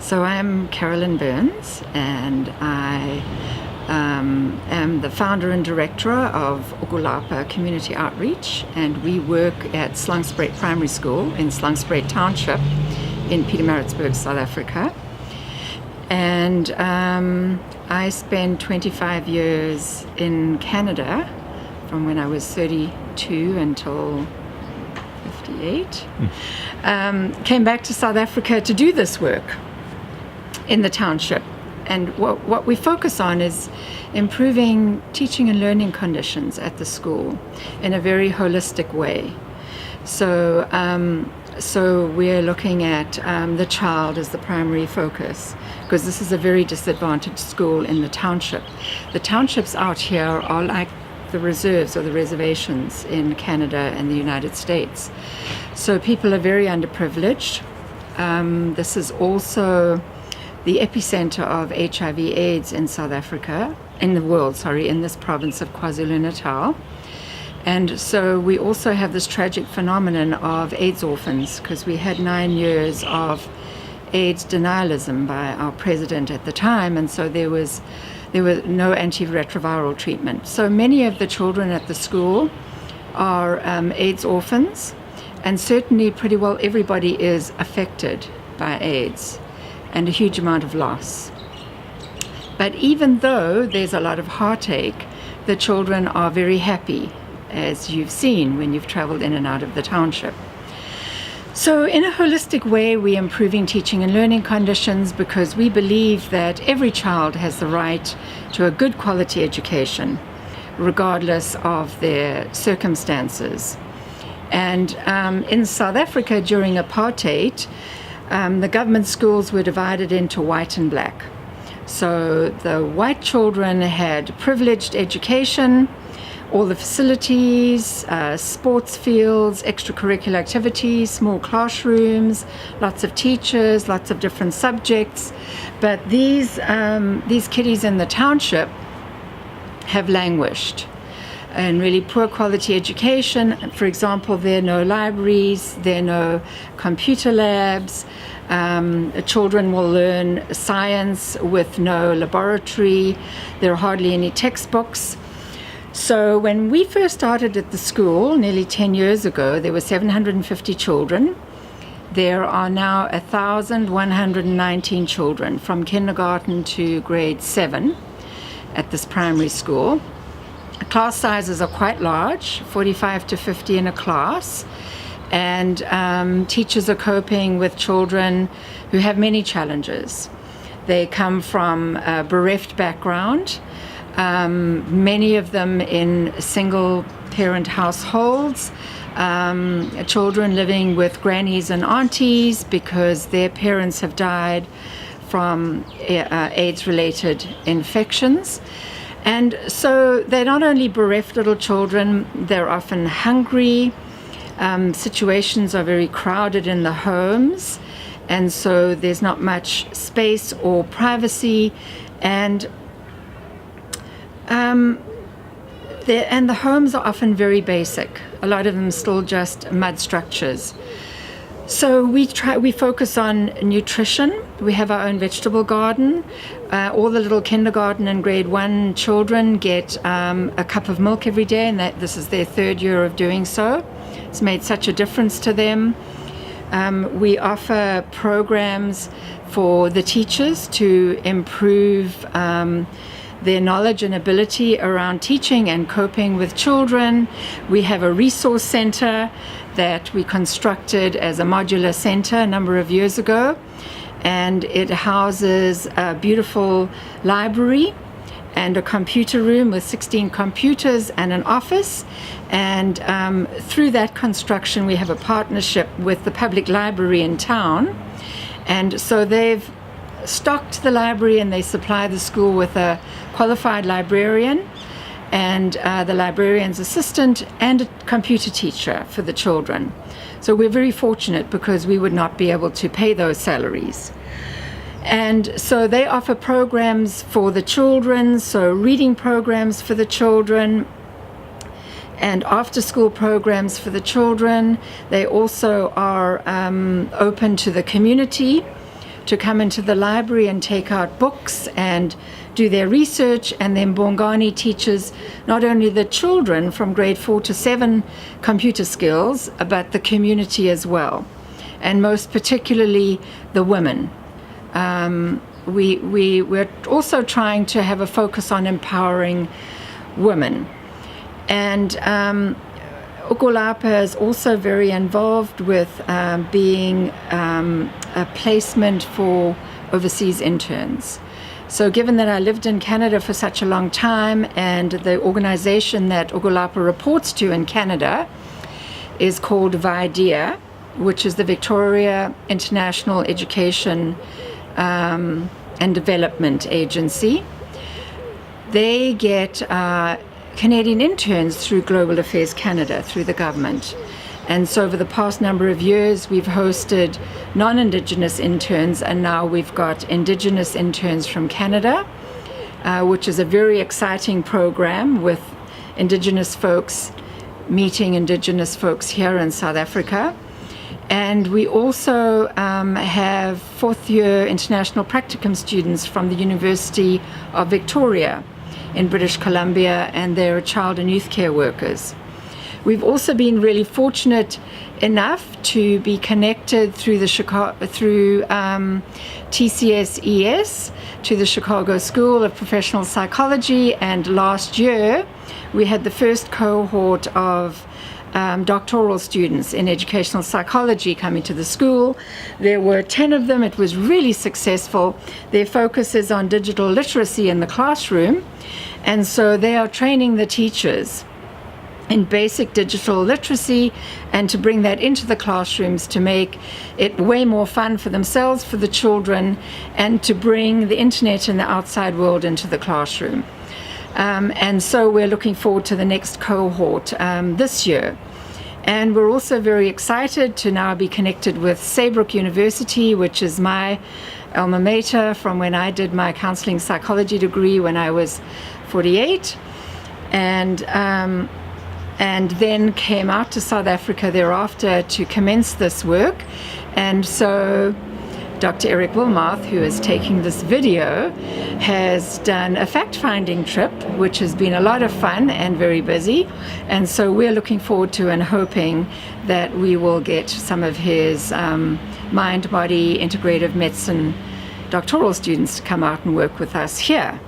So I'm Carolyn Burns, and I am the founder and director of Okulapa Community Outreach, and we work at Slangspruit Primary School in Slangspruit Township in Pietermaritzburg, South Africa. And I spent 25 years in Canada from when I was 32 until 58. Came back to South Africa to do this work in the township. And what we focus on is improving teaching and learning conditions at the school in a very holistic way. So we're looking at the child as the primary focus, because this is a very disadvantaged school in the township. The townships out here are like the reserves or the reservations in Canada and the United States. So people are very underprivileged. This is also the epicenter of HIV/AIDS in South Africa, in the world, in this province of KwaZulu-Natal. And so we also have this tragic phenomenon of AIDS orphans, because we had 9 years of AIDS denialism by our president at the time, and so there was no antiretroviral treatment. So many of the children at the school are AIDS orphans, and certainly pretty well everybody is affected by AIDS, and a huge amount of loss. But even though there's a lot of heartache, the children are very happy, as you've seen when you've traveled in and out of the township. So in a holistic way, we're improving teaching and learning conditions because we believe that every child has the right to a good quality education, regardless of their circumstances. And in South Africa during apartheid, the government schools were divided into white and black. So the white children had privileged education, all the facilities, sports fields, extracurricular activities, small classrooms, lots of teachers, lots of different subjects. But these kiddies in the township have languished in really poor quality education. For example, there are no libraries, there are no computer labs. Children will learn science with no laboratory. There are hardly any textbooks. So when we first started at the school nearly 10 years ago, there were 750 children. There are now 1,119 children from kindergarten to grade 7 at this primary school. Class sizes are quite large, 45 to 50 in a class, and teachers are coping with children who have many challenges. They come from a bereft background, many of them in single parent households, children living with grannies and aunties because their parents have died from AIDS-related infections. And so they're not only bereft little children, they're often hungry. Situations are very crowded in the homes, and so there's not much space or privacy, and the homes are often very basic. A lot of them still just mud structures. So we focus on nutrition. We have our own vegetable garden. All the little kindergarten and grade 1 children get a cup of milk every day, and this is their 3rd year of doing so. It's made such a difference to them. We offer programs for the teachers to improve their knowledge and ability around teaching and coping with children. We have a resource center that we constructed as a modular center a number of years ago, and it houses a beautiful library and a computer room with 16 computers and an office. And through that construction, we have a partnership with the public library in town, and so they've stocked the library and they supply the school with a qualified librarian and the librarian's assistant and a computer teacher for the children. So we're very fortunate because we would not be able to pay those salaries. And so they offer programs for the children, so reading programs for the children and after-school programs for the children. They also are open to the community to come into the library and take out books and do their research. And then Bongani teaches not only the children from grade 4 to 7 computer skills, but the community as well, and most particularly the women. We're also trying to have a focus on empowering women. And Ukulapa is also very involved with being a placement for overseas interns. So given that I lived in Canada for such a long time, and the organization that Ukulapa reports to in Canada is called VIDEA, which is the Victoria International Education and Development Agency, they get Canadian interns through Global Affairs Canada, through the government. And so over the past number of years, we've hosted non-Indigenous interns, and now we've got Indigenous interns from Canada, which is a very exciting program with Indigenous folks meeting Indigenous folks here in South Africa. And we also have fourth-year international practicum students from the University of Victoria in British Columbia, and they're child and youth care workers. We've also been really fortunate enough to be connected through TCSES to the Chicago School of Professional Psychology, and last year we had the first cohort of doctoral students in educational psychology coming to the school. There were 10 of them. It was really successful. Their focus is on digital literacy in the classroom, and so they are training the teachers in basic digital literacy and to bring that into the classrooms to make it way more fun for themselves, for the children, and to bring the internet and the outside world into the classroom. And so we're looking forward to the next cohort this year. And we're also very excited to now be connected with Saybrook University, which is my alma mater from when I did my counseling psychology degree when I was 48. And then came out to South Africa thereafter to commence this work. And so Dr. Eric Willmarth, who is taking this video, has done a fact-finding trip, which has been a lot of fun and very busy. And so we're looking forward to and hoping that we will get some of his mind-body integrative medicine doctoral students to come out and work with us here.